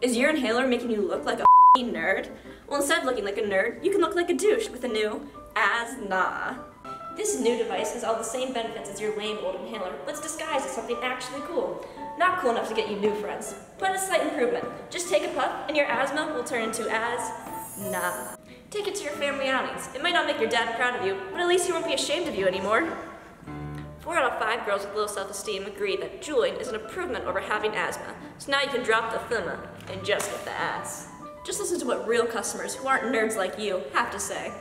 Is your inhaler making you look like a nerd? Well, instead of looking like a nerd, you can look like a douche with a new Asna. This new device has all the same benefits as your lame old inhaler, but it's disguised as something actually cool. Not cool enough to get you new friends, but a slight improvement. Just take a puff and your asthma will turn into Asna. Take it to your family outings. It might not make your dad proud of you, but at least he won't be ashamed of you anymore. 4 out of 5 girls with low self-esteem agree that juuling is an improvement over having asthma, so now you can drop the thumma and just get the ass. Just listen to what real customers who aren't nerds like you have to say.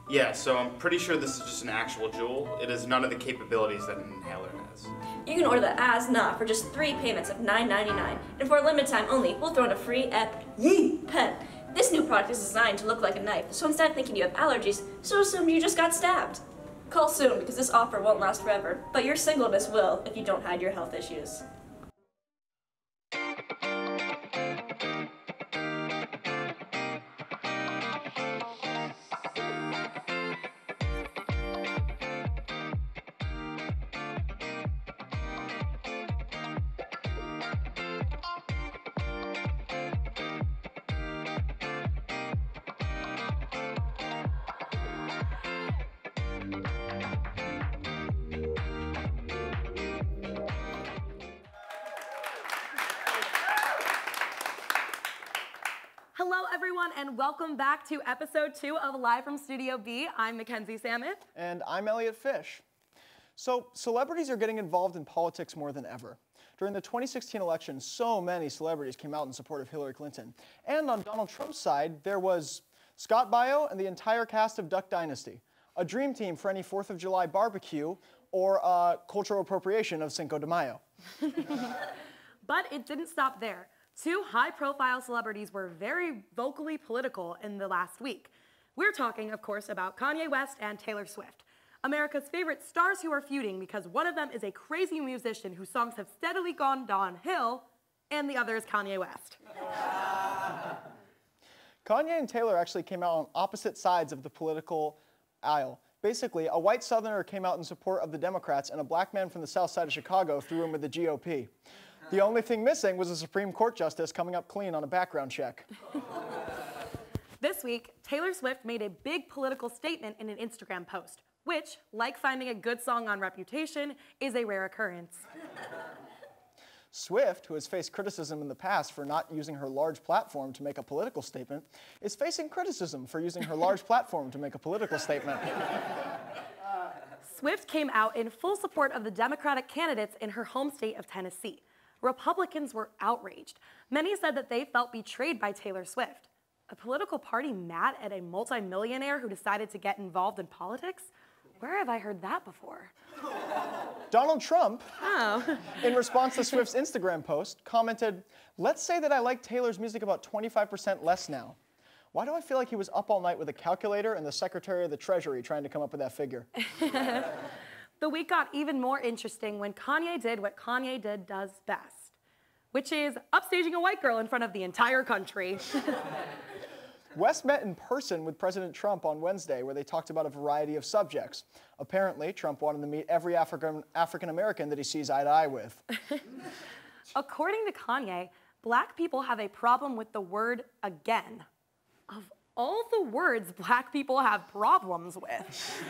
Yeah, so I'm pretty sure this is just an actual Juul. It has none of the capabilities that an inhaler has. You can order the Asna for just 3 payments of $9.99, and for a limited time only, we'll throw in a free pen. This new product is designed to look like a knife, so instead of thinking you have allergies, so assume you just got stabbed. Call soon because this offer won't last forever, but your singleness will if you don't hide your health issues. Hello, everyone, and welcome back to episode 2 of Live from Studio B. I'm Mackenzie Sammeth. And I'm Eliot Fish. So, celebrities are getting involved in politics more than ever. During the 2016 election, so many celebrities came out in support of Hillary Clinton. And on Donald Trump's side, there was Scott Baio and the entire cast of Duck Dynasty, a dream team for any 4th of July barbecue or cultural appropriation of Cinco de Mayo. But it didn't stop there. 2 high-profile celebrities were very vocally political in the last week. We're talking, of course, about Kanye West and Taylor Swift, America's favorite stars who are feuding because one of them is a crazy musician whose songs have steadily gone downhill, and the other is Kanye West. Kanye and Taylor actually came out on opposite sides of the political aisle. Basically, a white Southerner came out in support of the Democrats, and a black man from the south side of Chicago threw in with the GOP. The only thing missing was a Supreme Court justice coming up clean on a background check. This week, Taylor Swift made a big political statement in an Instagram post, which, like finding a good song on Reputation, is a rare occurrence. Swift, who has faced criticism in the past for not using her large platform to make a political statement, is facing criticism for using her large platform to make a political statement. Swift came out in full support of the Democratic candidates in her home state of Tennessee. Republicans were outraged. Many said that they felt betrayed by Taylor Swift. A political party mad at a multimillionaire who decided to get involved in politics? Where have I heard that before? Donald Trump, Oh. in response to Swift's Instagram post, commented, "Let's say that I like Taylor's music about 25% less now. Why do I feel like he was up all night with a calculator and the Secretary of the Treasury trying to come up with that figure?" The week got even more interesting when Kanye did what Kanye does best, which is upstaging a white girl in front of the entire country. West met in person with President Trump on Wednesday, where they talked about a variety of subjects. Apparently, Trump wanted to meet every African-American that he sees eye to eye with. According to Kanye, black people have a problem with the word again. Of all the words black people have problems with.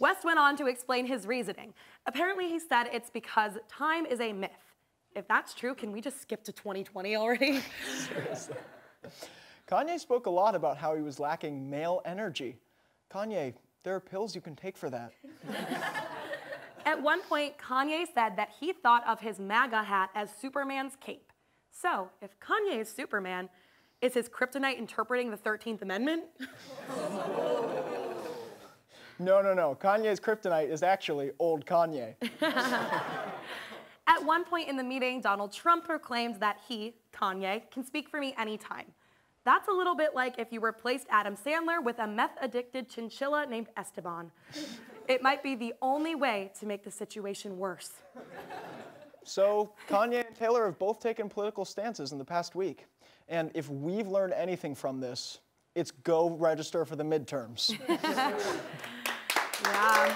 West went on to explain his reasoning. Apparently, he said it's because time is a myth. If that's true, can we just skip to 2020 already? Seriously. Kanye spoke a lot about how he was lacking male energy. Kanye, there are pills you can take for that. At one point, Kanye said that he thought of his MAGA hat as Superman's cape. So, if Kanye is Superman, is his kryptonite interpreting the 13th Amendment? No. Kanye's kryptonite is actually old Kanye. At one point in the meeting, Donald Trump proclaimed that he, Kanye, can speak for me anytime. That's a little bit like if you replaced Adam Sandler with a meth-addicted chinchilla named Esteban. It might be the only way to make the situation worse. So, Kanye and Taylor have both taken political stances in the past week. And if we've learned anything from this, it's go register for the midterms. Yeah.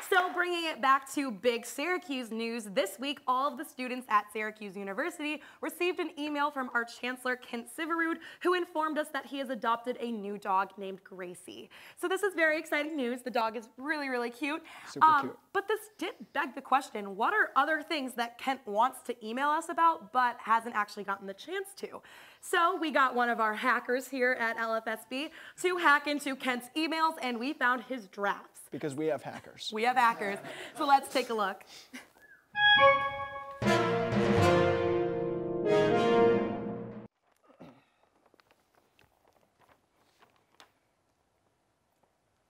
So bringing it back to big Syracuse news, this week all of the students at Syracuse University received an email from our Chancellor Kent Syverud, who informed us that he has adopted a new dog named Gracie. So this is very exciting news. The dog is really, really cute. Super cute. But this did beg the question, what are other things that Kent wants to email us about but hasn't actually gotten the chance to? So we got one of our hackers here at LFSB to hack into Kent's emails, and we found his drafts. Because we have hackers. We have hackers. So let's take a look.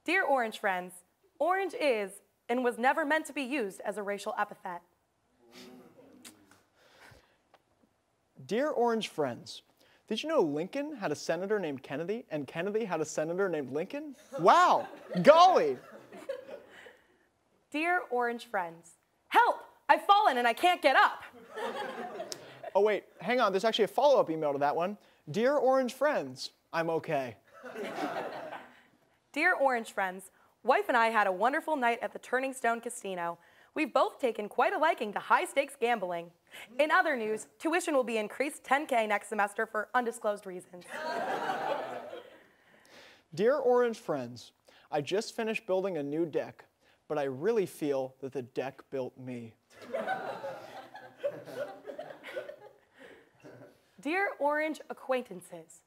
Dear Orange friends, orange is and was never meant to be used as a racial epithet. Dear Orange friends, did you know Lincoln had a senator named Kennedy, and Kennedy had a senator named Lincoln? Wow, golly! Dear Orange friends, help! I've fallen and I can't get up. Oh wait, hang on, there's actually a follow-up email to that one. Dear Orange friends, I'm okay. Dear Orange friends, wife and I had a wonderful night at the Turning Stone Casino. We've both taken quite a liking to high-stakes gambling. In other news, tuition will be increased $10K next semester for undisclosed reasons. Dear Orange friends, I just finished building a new deck, but I really feel that the deck built me. Dear Orange acquaintances,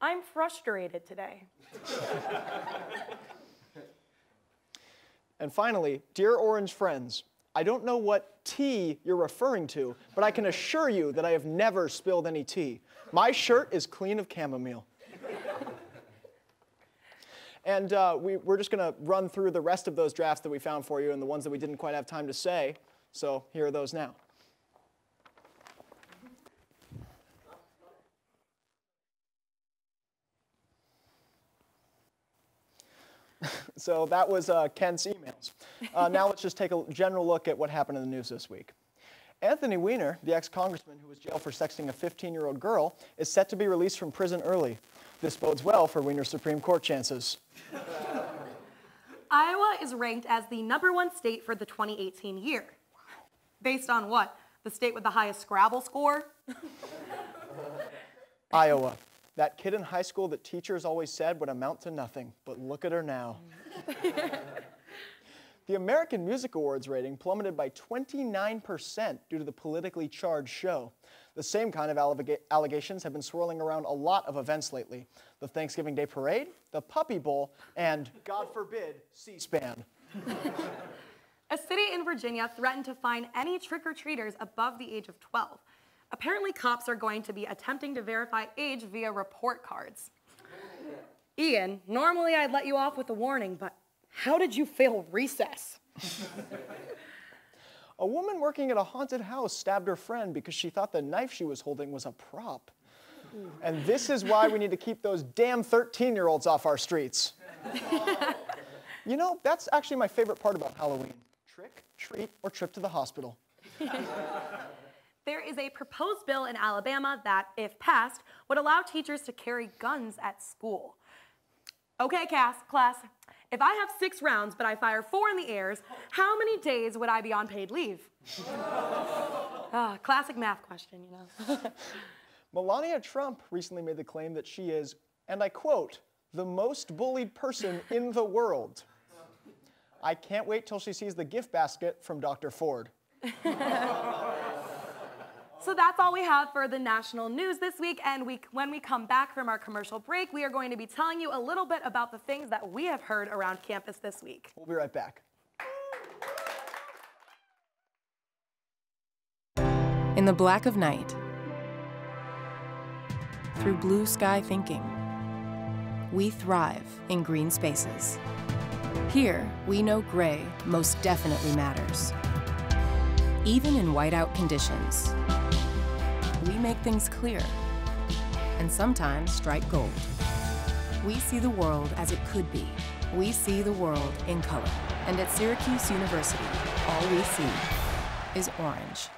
I'm frustrated today. And finally, dear Orange friends, I don't know what tea you're referring to, but I can assure you that I have never spilled any tea. My shirt is clean of chamomile. And we're just going to run through the rest of those drafts that we found for you and the ones that we didn't quite have time to say. So here are those now. So that was Kent's emails. Now let's just take a general look at what happened in the news this week. Anthony Weiner, the ex-congressman who was jailed for sexting a 15-year-old girl, is set to be released from prison early. This bodes well for Weiner's Supreme Court chances. Iowa is ranked as the #1 state for the 2018 year. Based on what? The state with the highest Scrabble score? Iowa. That kid in high school that teachers always said would amount to nothing, but look at her now. The American Music Awards rating plummeted by 29% due to the politically charged show. The same kind of allegations have been swirling around a lot of events lately. The Thanksgiving Day Parade, the Puppy Bowl, and, God forbid, C-SPAN. A city in Virginia threatened to fine any trick-or-treaters above the age of 12. Apparently, cops are going to be attempting to verify age via report cards. Ian, normally I'd let you off with a warning, but how did you fail recess? A woman working at a haunted house stabbed her friend because she thought the knife she was holding was a prop. And this is why we need to keep those damn 13-year-olds off our streets. You know, that's actually my favorite part about Halloween. Trick, treat, or trip to the hospital. There is a proposed bill in Alabama that, if passed, would allow teachers to carry guns at school. Okay, class, if I have 6 rounds but I fire 4 in the airs, how many days would I be on paid leave? Classic math question, you know. Melania Trump recently made the claim that she is, and I quote, the most bullied person in the world. I can't wait till she sees the gift basket from Dr. Ford. So that's all we have for the national news this week, and when we come back from our commercial break, we are going to be telling you a little bit about the things that we have heard around campus this week. We'll be right back. In the black of night, through blue sky thinking, we thrive in green spaces. Here, we know gray most definitely matters. Even in whiteout conditions, we make things clear and sometimes strike gold. We see the world as it could be. We see the world in color. And at Syracuse University, all we see is orange.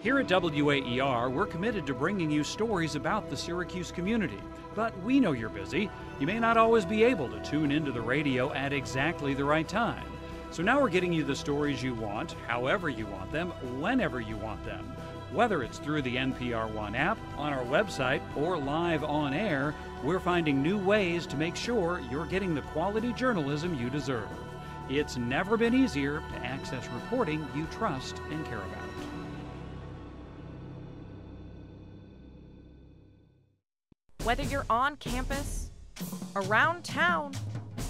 Here at WAER, we're committed to bringing you stories about the Syracuse community. But we know you're busy. You may not always be able to tune into the radio at exactly the right time. So now we're getting you the stories you want, however you want them, whenever you want them. Whether it's through the NPR One app, on our website, or live on air, we're finding new ways to make sure you're getting the quality journalism you deserve. It's never been easier to access reporting you trust and care about. Whether you're on campus, around town,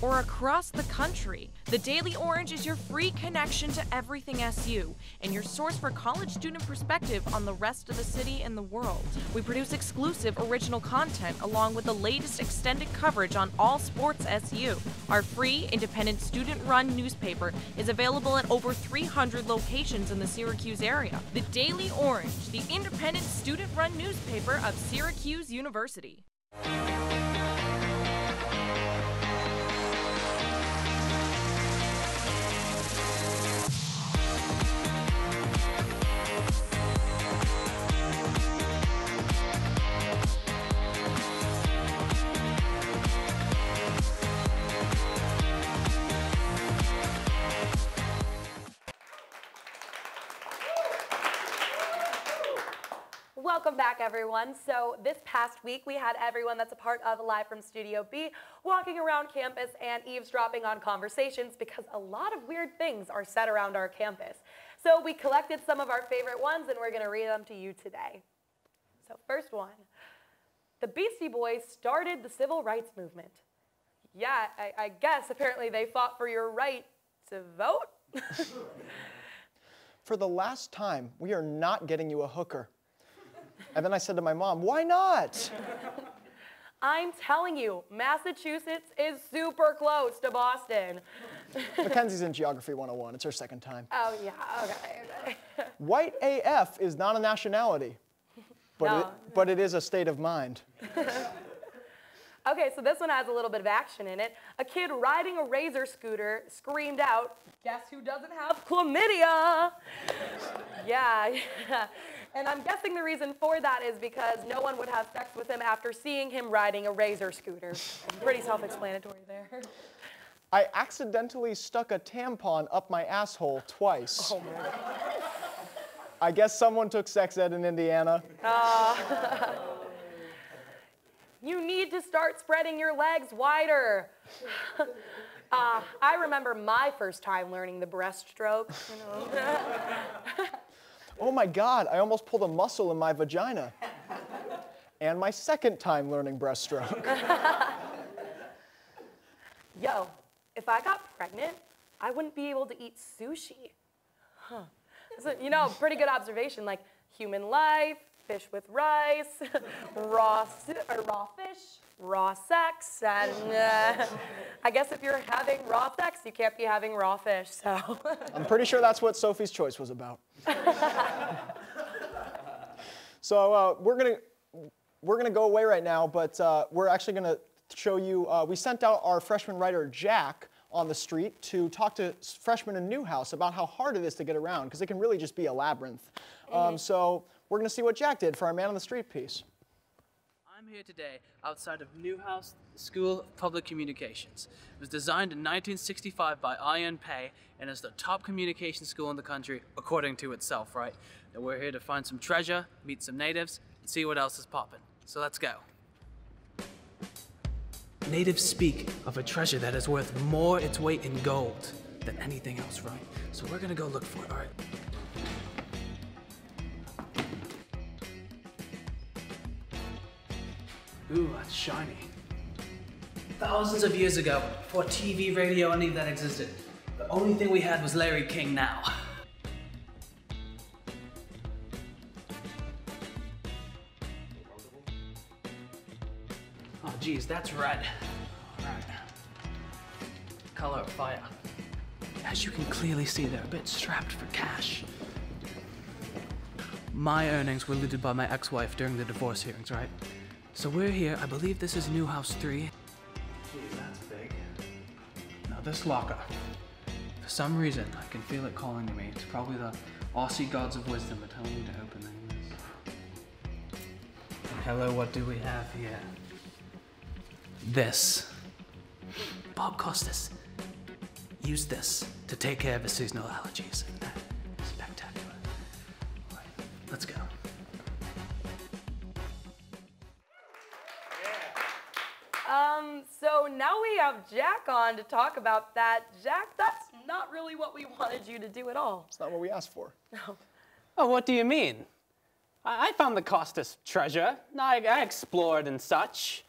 or across the country, the Daily Orange is your free connection to everything SU and your source for college student perspective on the rest of the city and the world. We produce exclusive original content along with the latest extended coverage on all sports SU. Our free, independent, student-run newspaper is available at over 300 locations in the Syracuse area. The Daily Orange, the independent, student-run newspaper of Syracuse University. Welcome back, everyone. So this past week, we had everyone that's a part of Live from Studio B walking around campus and eavesdropping on conversations because a lot of weird things are said around our campus. So we collected some of our favorite ones, and we're going to read them to you today. So first one, the Beastie Boys started the civil rights movement. Yeah, I guess apparently they fought for your right to vote. For the last time, we are not getting you a hooker. And then I said to my mom, why not? I'm telling you, Massachusetts is super close to Boston. Mackenzie's in Geography 101. It's her second time. Oh, yeah, okay. White AF is not a nationality, but it is a state of mind. Okay, so this one has a little bit of action in it. A kid riding a razor scooter screamed out, "Guess who doesn't have chlamydia?" Yeah. And I'm guessing the reason for that is because no one would have sex with him after seeing him riding a razor scooter. Pretty self-explanatory there. I accidentally stuck a tampon up my asshole twice. Oh, man. I guess someone took sex ed in Indiana. You need to start spreading your legs wider. I remember my first time learning the breaststroke. You know. Oh my God, I almost pulled a muscle in my vagina. And my second time learning breaststroke. Yo, if I got pregnant, I wouldn't be able to eat sushi. Huh. So, you know, pretty good observation, like human life, fish with rice, raw fish, raw sex, and I guess if you're having raw sex, you can't be having raw fish, so. I'm pretty sure that's what Sophie's Choice was about. So we're gonna go away right now, but we're actually gonna show you, we sent out our freshman writer, Jack, on the street to talk to freshmen in Newhouse about how hard it is to get around, because it can really just be a labyrinth. So we're going to see what Jack did for our Man on the Street piece. I'm here today outside of Newhouse School of Public Communications. It was designed in 1965 by Ian Pei and is the top communication school in the country, according to itself, right? And we're here to find some treasure, meet some natives, and see what else is popping. So let's go. Natives speak of a treasure that is worth more its weight in gold than anything else, right? So we're gonna go look for it, all right? Ooh, that's shiny. Thousands of years ago, before TV, radio, any of that existed, the only thing we had was Larry King now. Oh geez, that's red. All right. Color of fire. As you can clearly see, they're a bit strapped for cash. My earnings were looted by my ex-wife during the divorce hearings, right? So we're here, I believe this is Newhouse 3. Geez, that's big. Now this locker, For some reason, I can feel it calling to me. It's probably the Aussie gods of wisdom are telling me to open this. And hello, what do we have here? This. Bob Costas used this to take care of his seasonal allergies. Spectacular. All right, let's go. So now we have Jack on to talk about that. Jack, that's not really what we wanted you to do at all. It's not what we asked for. No. Oh, what do you mean? I found the Costas treasure. I explored and such.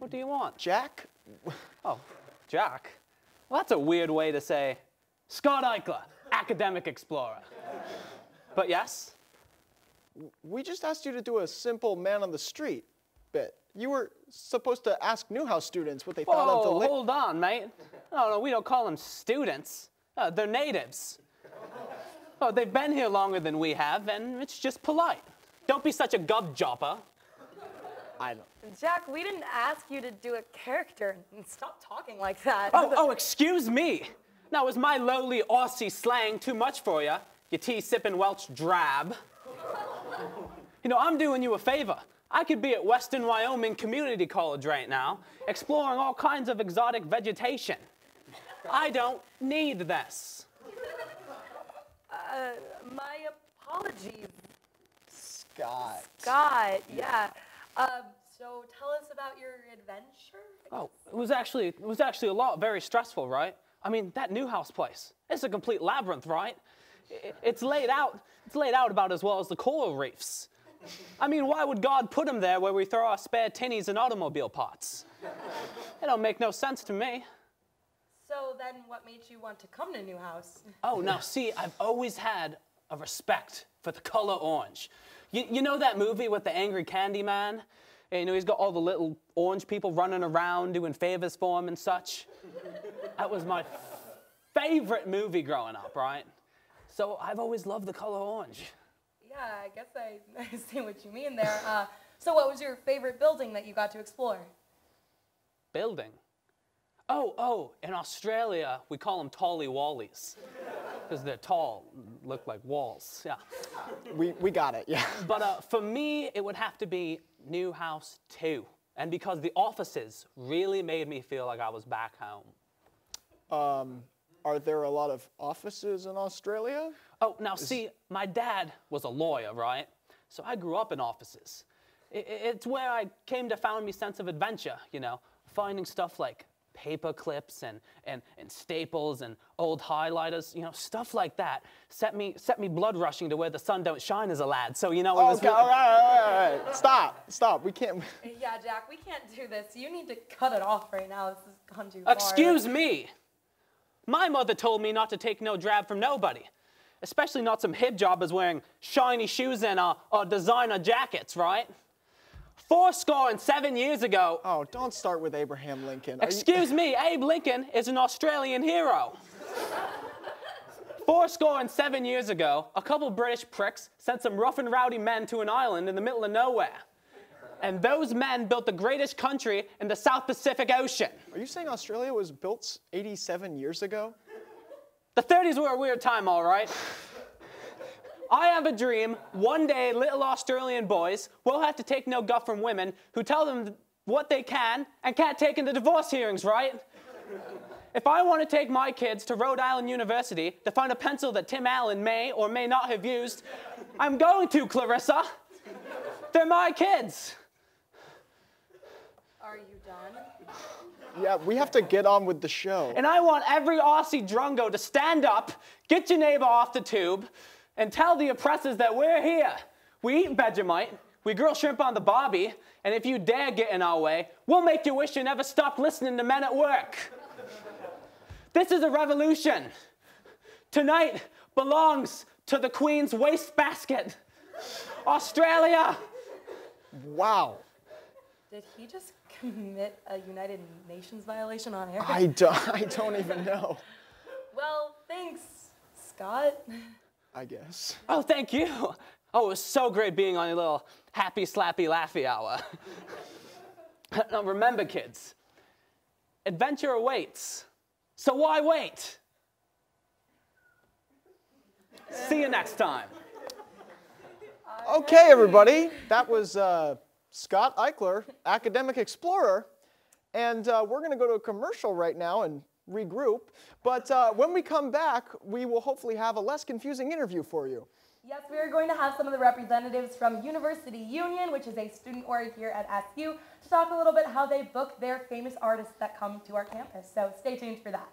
What do you want? Jack? Oh, Jack? Well, that's a weird way to say Scott Eichler, academic explorer. But yes? We just asked you to do a simple man on the street bit. You were supposed to ask Newhouse students what they thought of the hold on, mate. No, we don't call them students. They're natives. Oh, they've been here longer than we have, and it's just polite. Don't be such a gub-jopper. I don't. Jack, we didn't ask you to do a character. Stop talking like that. Oh, excuse me. Now, is my lowly Aussie slang too much for you? You tea-sipping Welsh drab. You know, I'm doing you a favor. I could be at Western Wyoming Community College right now, exploring all kinds of exotic vegetation. I don't need this. My apologies. Scott. Scott, yeah. So tell us about your adventure. Oh, it was actually a lot very stressful, right? I mean, that Newhouse place, it's a complete labyrinth, right? It's laid out about as well as the coral reefs. I mean, why would God put them there where we throw our spare tinnies and automobile parts? It don't make no sense to me. So then what made you want to come to Newhouse? Oh, now see, I've always had a respect for the color orange. You know that movie with the angry candy man? You know, he's got all the little orange people running around doing favors for him and such. That was my favorite movie growing up, right? So I've always loved the color orange. Yeah, I guess I see what you mean there. So what was your favorite building that you got to explore? Building? Oh, in Australia, we call them tally-wallies. Because they're tall, look like walls, yeah. We got it, yeah. But for me, it would have to be Newhouse 2. And because the offices really made me feel like I was back home. Are there a lot of offices in Australia? Oh, now see, my dad was a lawyer, right? So I grew up in offices. It's where I came to find me sense of adventure, you know, finding stuff like paper clips and staples and old highlighters, you know, stuff like that set me blood rushing to where the sun don't shine as a lad. So, you know, it was... Okay, all right. Stop. We can't... Yeah, Jack, we can't do this. You need to cut it off right now. This has gone too far. Excuse me. My mother told me not to take no drab from nobody, especially not some hip jobbers wearing shiny shoes and designer jackets, right? 7 years ago... Oh, don't start with Abraham Lincoln. Excuse me, Abe Lincoln is an Australian hero. 7 years ago, a couple British pricks sent some rough and rowdy men to an island in the middle of nowhere. And those men built the greatest country in the South Pacific Ocean. Are you saying Australia was built 87 years ago? The 30s were a weird time, all right. I have a dream, one day little Australian boys will have to take no guff from women who tell them what they can and can't take in the divorce hearings, right? If I want to take my kids to Rhode Island University to find a pencil that Tim Allen may or may not have used, I'm going to, Clarissa. They're my kids. Are you done? Yeah, we have to get on with the show. And I want every Aussie drungo to stand up, get your neighbor off the tube, and tell the oppressors that we're here. We eat Vegemite, we grill shrimp on the barbie, and if you dare get in our way, we'll make you wish you never stopped listening to men at work. This is a revolution. Tonight belongs to the Queen's wastebasket. Australia. Wow. Did he just commit a United Nations violation on air? I don't even know. Well, thanks, Scott. I guess. Oh, thank you. Oh, it was so great being on your little happy, slappy, laughy hour. Now remember, kids, adventure awaits. So why wait? See you next time. Okay, everybody. That was Scott Eichler, Academic Explorer. And we're going to go to a commercial right now and regroup. But when we come back, we will hopefully have a less confusing interview for you. Yes, we are going to have some of the representatives from University Union, which is a student org here at SU, to talk a little bit how they book their famous artists that come to our campus. So stay tuned for that.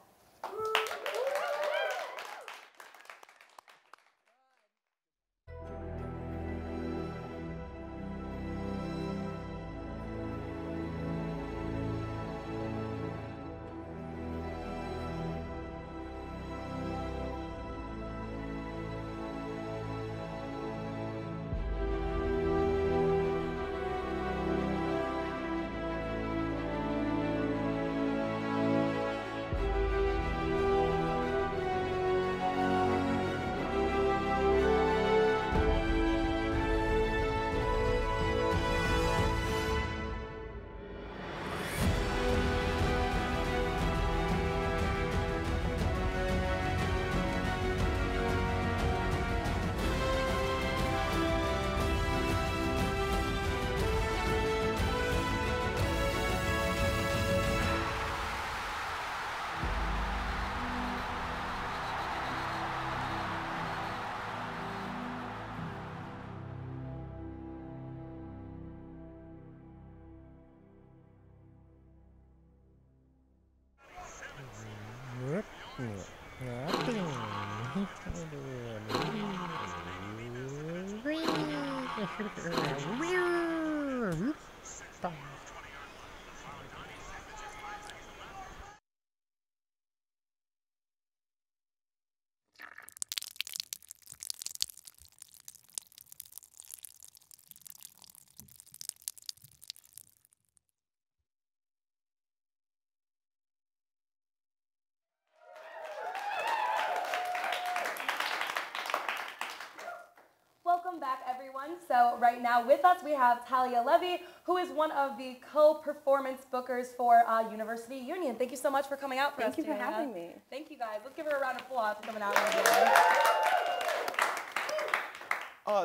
Welcome back, everyone. So right now with us we have Talia Levy, who is one of the co-performance bookers for University Union. Thank you so much for coming out for us today. Thank you for having me. Thank you, guys. Let's give her a round of applause for coming out.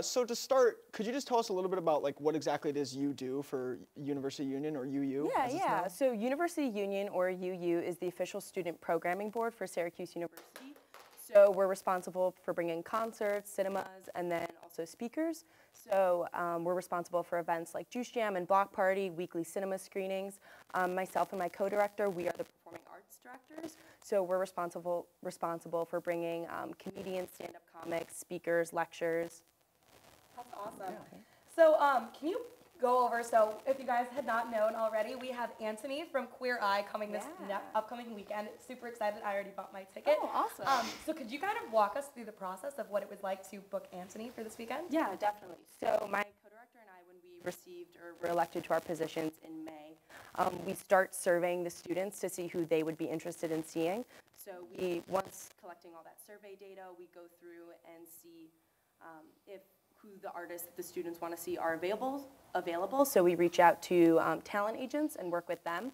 So to start, could you just tell us a little bit about like what exactly it is you do for University Union or UU? Yeah. So University Union or UU is the official student programming board for Syracuse University. So we're responsible for bringing concerts, cinemas, and then also speakers. So we're responsible for events like Juice Jam and Block Party, weekly cinema screenings. Myself and my co-director, we are the performing arts directors. So we're responsible for bringing comedians, stand-up comics, speakers, lectures. That's awesome. Yeah. So can you go over, so if you guys had not known already, we have Anthony from Queer Eye coming this upcoming weekend. Super excited. I already bought my ticket. Oh, awesome. So could you kind of walk us through the process of what it was like to book Anthony for this weekend? Yeah, definitely. So my co-director and I, when we received or were elected to our positions in May, we start surveying the students to see who they would be interested in seeing. So once collecting all that survey data, we go through and see if who the artists the students want to see are available. So we reach out to talent agents and work with them.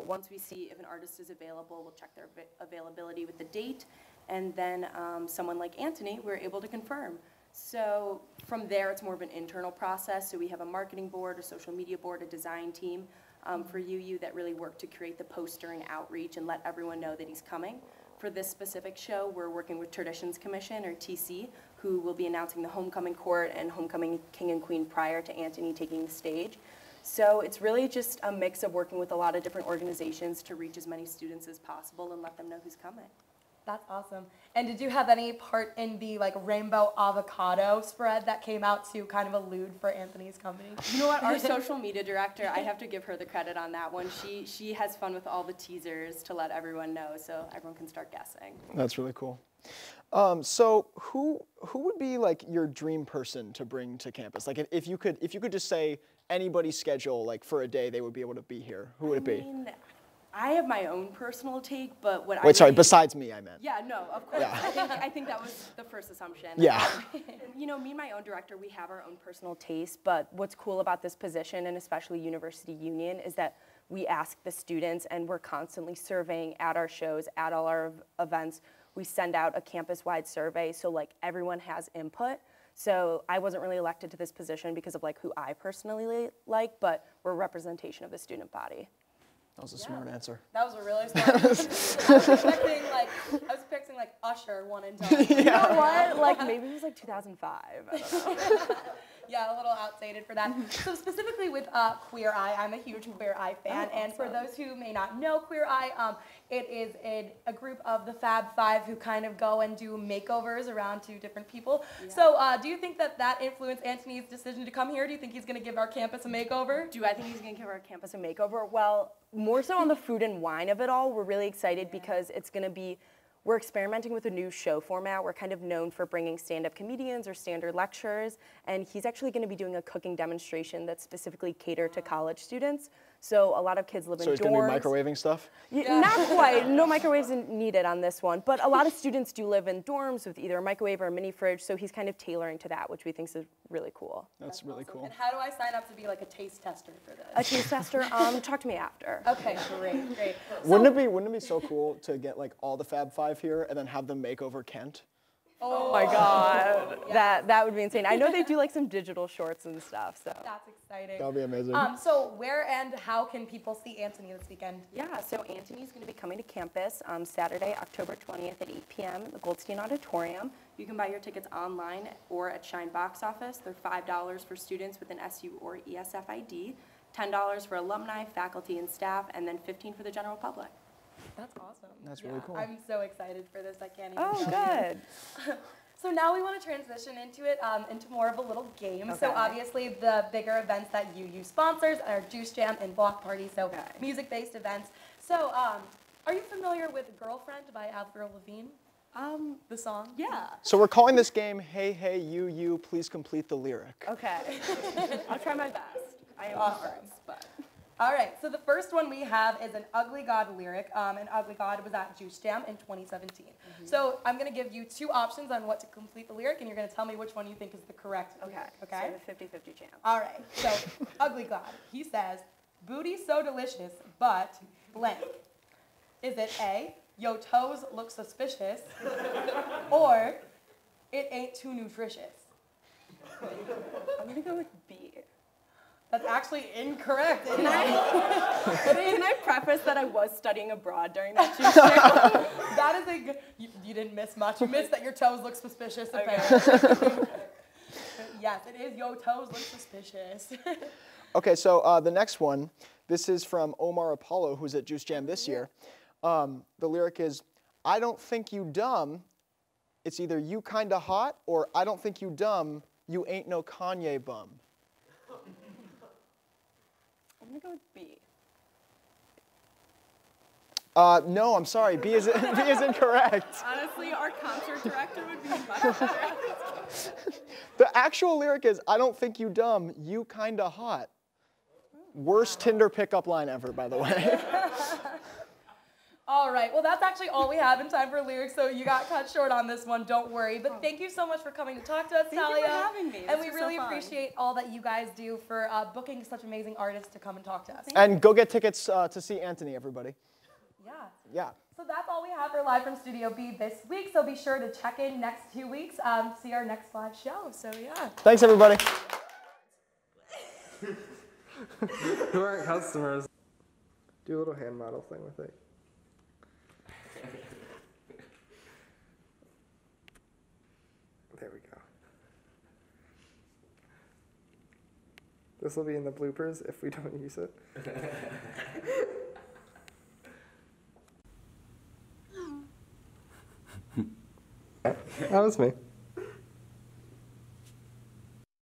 Once we see if an artist is available, we'll check their availability with the date. And then someone like Anthony, we're able to confirm. So from there, it's more of an internal process. So we have a marketing board, a social media board, a design team for UU that really work to create the poster and outreach and let everyone know that he's coming. For this specific show, we're working with Traditions Commission, or TC, who will be announcing the homecoming court and homecoming king and queen prior to Anthony taking the stage. So it's really just a mix of working with a lot of different organizations to reach as many students as possible and let them know who's coming. That's awesome. And did you have any part in the rainbow avocado spread that came out to kind of allude for Anthony's company? You know what, our social media director, I have to give her the credit on that one. She has fun with all the teasers to let everyone know, so everyone can start guessing. That's really cool. So who would be like your dream person to bring to campus? Like if you could just say anybody's schedule like for a day they would be able to be here, who would it be? I have my own personal take, but what Wait, sorry, besides me, I meant. Yeah, no, of course. Yeah. I think that was the first assumption. Yeah. You know, me and my own director, we have our own personal taste, but what's cool about this position, and especially University Union, is that we ask the students, and we're constantly surveying at our shows, at all our events. we send out a campus-wide survey so like everyone has input. So I wasn't really elected to this position because of like who I personally like, but we're a representation of the student body. That was a smart answer. That was a really smart answer. I was expecting like Usher one and done. You know what? Like maybe it was like 2005. I don't know. Yeah, a little outdated for that. So specifically with Queer Eye, I'm a huge Queer Eye fan, and for those who may not know Queer Eye, it is a group of the Fab Five who kind of go and do makeovers around to different people. Yeah. So do you think that influenced Anthony's decision to come here? Do you think he's going to give our campus a makeover? Do I think he's going to give our campus a makeover? Well, more so on the food and wine of it all. We're really excited because it's going to be, we're experimenting with a new show format. We're kind of known for bringing stand-up comedians or standard lecturers, and he's actually going to be doing a cooking demonstration that's specifically catered to college students. So a lot of kids live in dorms. So he's going to be microwaving stuff? Yeah. Not quite. No microwaves needed on this one. But a lot of students do live in dorms with either a microwave or a mini fridge, so he's kind of tailoring to that, which we think is really cool. That's really awesome. cool. And how do I sign up to be like a taste tester for this? A taste tester? Talk to me after. Okay, great, great. Wouldn't it be so cool to get like all the Fab Five here and then have them make over Kent? Oh my God, yeah. that would be insane. I know they do like some digital shorts and stuff, so. That's exciting. That'll be amazing. So where and how can people see Anthony this weekend? Yeah, so Anthony's going to be coming to campus Saturday, October 20th at 8 p.m. at the Goldstein Auditorium. You can buy your tickets online or at Shine box office. They're $5 for students with an SU or ESF ID, $10 for alumni, faculty, and staff, and then $15 for the general public. That's awesome. That's really cool. I'm so excited for this. I can't even. Oh, good. So now we want to transition into it, into more of a little game. Okay. So obviously the bigger events that UU sponsors are Juice Jam and Block Party, so music-based events. So are you familiar with Girlfriend by Avril Lavigne? The song? Yeah. So we're calling this game, Hey, Hey, You, Please Complete the Lyric. Okay. I'll try my best. I am nervous, but. All right, so the first one we have is an Ugly God lyric, and Ugly God was at Juice Jam in 2017. So I'm gonna give you two options on what to complete the lyric, and you're gonna tell me which one you think is the correct lyric, okay? So the 50-50 chance. All right, so Ugly God, he says, booty so delicious, but blank. Is it A, yo toes look suspicious, or it ain't too nutritious? I'm gonna go with B. That's actually incorrect. Can I preface that I was studying abroad during that Juice Jam? That is a good, you didn't miss much. You missed that your toes look suspicious, apparently. Yes, it is yo toes look suspicious. Okay, so the next one, this is from Omar Apollo, who's at Juice Jam this year. The lyric is, I don't think you dumb, it's either you kinda hot, or I don't think you dumb, you ain't no Kanye bum. I'm gonna go with B. No, I'm sorry, B is incorrect. Honestly, our concert director would be much better. The actual lyric is, I don't think you dumb, you kinda hot. Worst Tinder pickup line ever, by the way. All right, well, that's actually all we have in time for lyrics, so you got cut short on this one, don't worry. But thank you so much for coming to talk to us, Talia. Thank you for having me. And we really appreciate all that you guys do for booking such amazing artists to come and talk to us. And go get tickets to see Anthony, everybody. Yeah. Yeah. So that's all we have for Live from Studio B this week, so be sure to check in next 2 weeks to see our next live show, so yeah. Thanks, everybody. Who aren't customers? Do a little hand model thing with it. There we go. This will be in the bloopers if we don't use it. That was me.